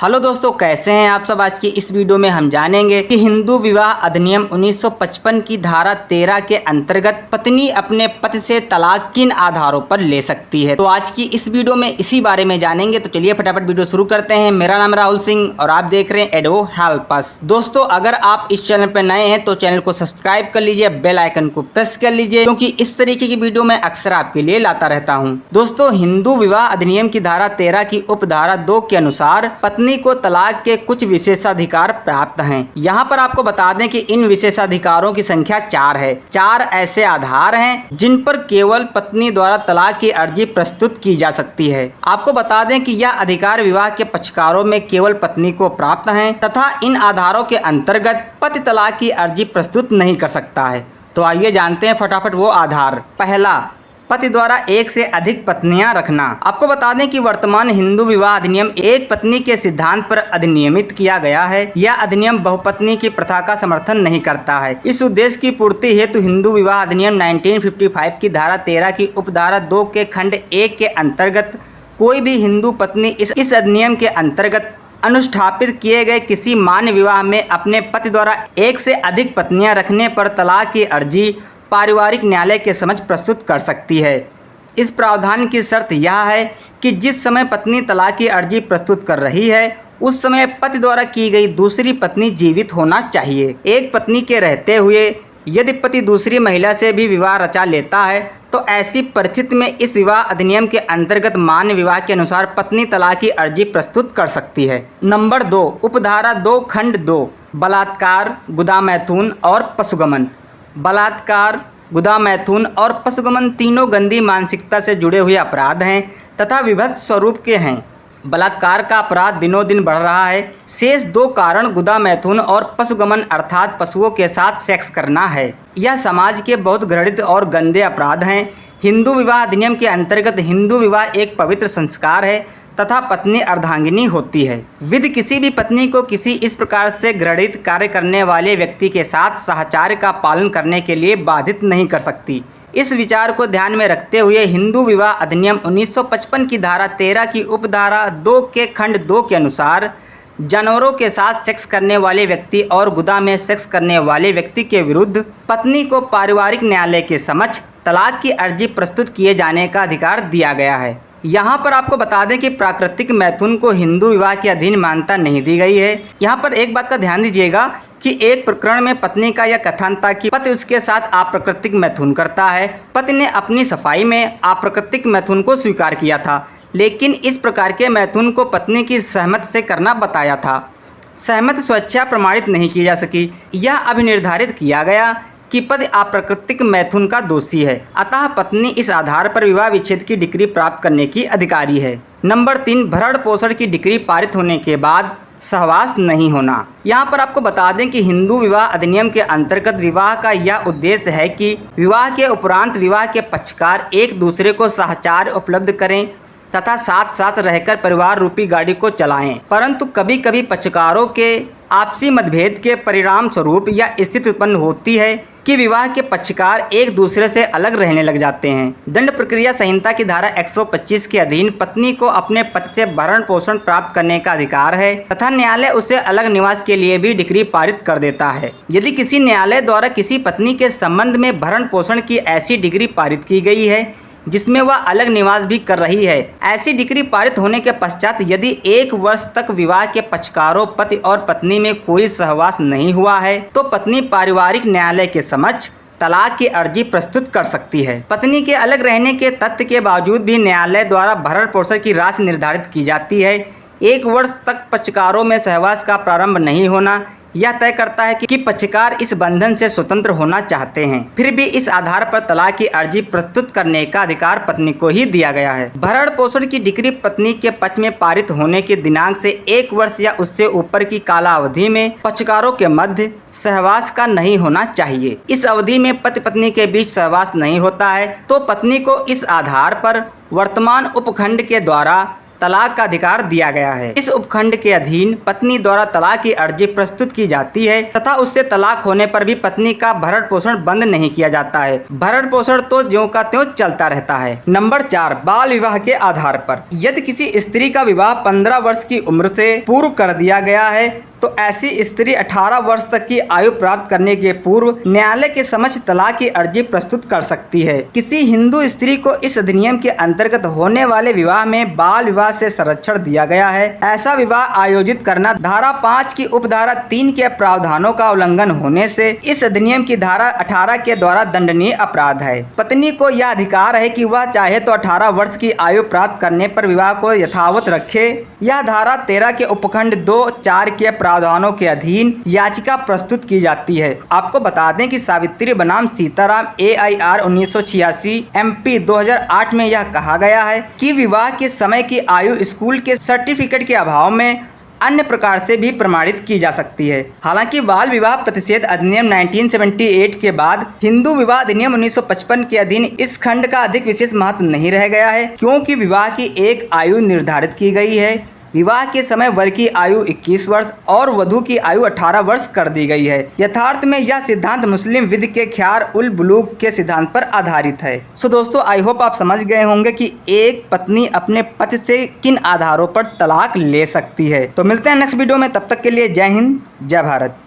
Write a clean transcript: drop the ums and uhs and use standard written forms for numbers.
Hello दोस्तों, कैसे हैं आप सब। आज की इस वीडियो में हम जानेंगे कि हिंदू विवाह अधिनियम 1955 की धारा 13 के अंतर्गत पत्नी अपने पति से तलाक किन आधारों पर ले सकती है। तो आज की इस वीडियो में इसी बारे में जानेंगे। तो चलिए फटाफट वीडियो शुरू करते हैं। मेरा नाम राहुल सिंह और आप देख रहे हैं एडो हेल्प अस। दोस्तों, अगर आप इस चैनल पर नए हैं तो चैनल को सब्सक्राइब कर लीजिए, बेल आइकन को प्रेस कर लीजिए, क्योंकि इस तरीके की वीडियो मैं अक्सर आपके लिए लाता रहता हूँ। दोस्तों, हिंदू विवाह अधिनियम की धारा 13 की उपधारा 2 के अनुसार पत्नी को तलाक के कुछ विशेषाधिकार प्राप्त हैं। यहाँ पर आपको बता दें कि इन विशेषाधिकारों की संख्या 4 है। 4 ऐसे आधार हैं जिन पर केवल पत्नी द्वारा तलाक की अर्जी प्रस्तुत की जा सकती है। आपको बता दें कि यह अधिकार विवाह के पक्षकारों में केवल पत्नी को प्राप्त हैं तथा इन आधारों के अंतर्गत पति तलाक की अर्जी प्रस्तुत नहीं कर सकता है। तो आइए जानते हैं फटाफट वो आधार। पहला, पति द्वारा एक से अधिक पत्नियां रखना। आपको बता दें कि वर्तमान हिंदू विवाह अधिनियम एक पत्नी के सिद्धांत पर अधिनियमित किया गया है। यह अधिनियम बहुपत्नी की प्रथा का समर्थन नहीं करता है। इस उद्देश्य की पूर्ति हेतु हिंदू विवाह अधिनियम 1955 की धारा 13 की उपधारा 2 के खंड 1 के अंतर्गत कोई भी हिंदू पत्नी इस अधिनियम के अंतर्गत अनुष्ठापित किए गए किसी मान्य विवाह में अपने पति द्वारा एक से अधिक पत्नियां रखने पर तलाक की अर्जी पारिवारिक न्यायालय के समक्ष प्रस्तुत कर सकती है। इस प्रावधान की शर्त यह है कि जिस समय पत्नी तलाक की अर्जी प्रस्तुत कर रही है उस समय पति द्वारा की गई दूसरी पत्नी जीवित होना चाहिए। एक पत्नी के रहते हुए यदि पति दूसरी महिला से भी विवाह रचा लेता है तो ऐसी परिस्थिति में इस विवाह अधिनियम के अंतर्गत मान्य विवाह के अनुसार पत्नी तलाक की अर्जी प्रस्तुत कर सकती है। नंबर 2, उपधारा 2 खंड 2, बलात्कार, गुदामैथुन और पशुगमन। बलात्कार, गुदामैथुन और पशुगमन तीनों गंदी मानसिकता से जुड़े हुए अपराध हैं तथा विभत्स स्वरूप के हैं। बलात्कार का अपराध दिनों दिन बढ़ रहा है। शेष 2 कारण गुदामैथुन और पशुगमन अर्थात पशुओं के साथ सेक्स करना है। यह समाज के बहुत घृणित और गंदे अपराध हैं। हिंदू विवाह अधिनियम के अंतर्गत हिंदू विवाह एक पवित्र संस्कार है तथा पत्नी अर्धांगिनी होती है। विधि किसी भी पत्नी को किसी इस प्रकार से घृणित कार्य करने वाले व्यक्ति के साथ साहचर्य का पालन करने के लिए बाधित नहीं कर सकती। इस विचार को ध्यान में रखते हुए हिंदू विवाह अधिनियम 1955 की धारा 13 की उपधारा 2 के खंड 2 के अनुसार जानवरों के साथ सेक्स करने वाले व्यक्ति और गुदा में सेक्स करने वाले व्यक्ति के विरुद्ध पत्नी को पारिवारिक न्यायालय के समक्ष तलाक की अर्जी प्रस्तुत किए जाने का अधिकार दिया गया है। यहाँ पर आपको बता दें कि प्राकृतिक मैथुन को हिंदू विवाह के अधीन मान्यता नहीं दी गई है। यहाँ पर एक बात का ध्यान दीजिएगा कि एक प्रकरण में पत्नी का यह कथन था कि पति उसके साथ अप्राकृतिक मैथुन करता है। पति ने अपनी सफाई में अप्राकृतिक मैथुन को स्वीकार किया था, लेकिन इस प्रकार के मैथुन को पत्नी की सहमति से करना बताया था। सहमति स्वेच्छा प्रमाणित नहीं की जा सकी। यह अभिनिर्धारित किया गया कि पति अप्राकृतिक मैथुन का दोषी है, अतः पत्नी इस आधार पर विवाह विच्छेद की डिक्री प्राप्त करने की अधिकारी है। नंबर 3, भरण पोषण की डिक्री पारित होने के बाद सहवास नहीं होना। यहाँ पर आपको बता दें कि हिंदू विवाह अधिनियम के अंतर्गत विवाह का यह उद्देश्य है कि विवाह के उपरांत विवाह के पक्षकार एक दूसरे को साहचर्य उपलब्ध करें तथा साथ साथ रहकर परिवार रूपी गाड़ी को चलाएं। परंतु कभी कभी पक्षकारों के आपसी मतभेद के परिणाम स्वरूप यह स्थिति उत्पन्न होती है कि विवाह के पक्षकार एक दूसरे से अलग रहने लग जाते हैं। दंड प्रक्रिया संहिता की धारा 125 के अधीन पत्नी को अपने पति से भरण पोषण प्राप्त करने का अधिकार है तथा न्यायालय उसे अलग निवास के लिए भी डिक्री पारित कर देता है। यदि किसी न्यायालय द्वारा किसी पत्नी के संबंध में भरण पोषण की ऐसी डिक्री पारित की गई है जिसमें वह अलग निवास भी कर रही है, ऐसी डिक्री पारित होने के पश्चात यदि 1 वर्ष तक विवाह के पक्षकारों पति और पत्नी में कोई सहवास नहीं हुआ है तो पत्नी पारिवारिक न्यायालय के समक्ष तलाक की अर्जी प्रस्तुत कर सकती है। पत्नी के अलग रहने के तथ्य के बावजूद भी न्यायालय द्वारा भरण पोषण की राशि निर्धारित की जाती है। 1 वर्ष तक पक्षकारों में सहवास का प्रारंभ नहीं होना यह तय करता है कि पक्षकार इस बंधन से स्वतंत्र होना चाहते हैं। फिर भी इस आधार पर तलाक की अर्जी प्रस्तुत करने का अधिकार पत्नी को ही दिया गया है। भरण पोषण की डिक्री पत्नी के पक्ष में पारित होने के दिनांक से 1 वर्ष या उससे ऊपर की कालावधि में पक्षकारों के मध्य सहवास का नहीं होना चाहिए। इस अवधि में पति पत्नी के बीच सहवास नहीं होता है तो पत्नी को इस आधार पर वर्तमान उपखंड के द्वारा तलाक का अधिकार दिया गया है। इस उपखंड के अधीन पत्नी द्वारा तलाक की अर्जी प्रस्तुत की जाती है तथा उससे तलाक होने पर भी पत्नी का भरण पोषण बंद नहीं किया जाता है। भरण पोषण तो ज्यों का त्यों चलता रहता है। नंबर 4, बाल विवाह के आधार पर। यदि किसी स्त्री का विवाह 15 वर्ष की उम्र से पूर्व कर दिया गया है तो ऐसी स्त्री 18 वर्ष तक की आयु प्राप्त करने के पूर्व न्यायालय के समक्ष तलाक की अर्जी प्रस्तुत कर सकती है। किसी हिंदू स्त्री को इस अधिनियम के अंतर्गत होने वाले विवाह में बाल विवाह से संरक्षण दिया गया है। ऐसा विवाह आयोजित करना धारा 5 की उपधारा 3 के प्रावधानों का उल्लंघन होने से इस अधिनियम की धारा 18 के द्वारा दंडनीय अपराध है। पत्नी को यह अधिकार है कि वह चाहे तो 18 वर्ष की आयु प्राप्त करने पर विवाह को यथावत रखे। यह धारा 13 के उपखंड 2(4) के प्रावधानों के अधीन याचिका प्रस्तुत की जाती है। आपको बता दें कि सावित्री बनाम सीताराम AIR 1986 MP 2008 में यह कहा गया है कि विवाह के समय की आयु स्कूल के सर्टिफिकेट के अभाव में अन्य प्रकार से भी प्रमाणित की जा सकती है। हालांकि बाल विवाह प्रतिषेध अधिनियम 1978 के बाद हिंदू विवाह अधिनियम 1955 के अधीन इस खंड का अधिक विशेष महत्व नहीं रह गया है, क्योंकि विवाह की एक आयु निर्धारित की गई है। विवाह के समय वर की आयु 21 वर्ष और वधू की आयु 18 वर्ष कर दी गई है। यथार्थ में यह सिद्धांत मुस्लिम विधि के ख्यार उल बुलूग के सिद्धांत पर आधारित है। सो दोस्तों, आई होप आप समझ गए होंगे कि एक पत्नी अपने पति से किन आधारों पर तलाक ले सकती है। तो मिलते हैं नेक्स्ट वीडियो में, तब तक के लिए जय हिंद, जय भारत।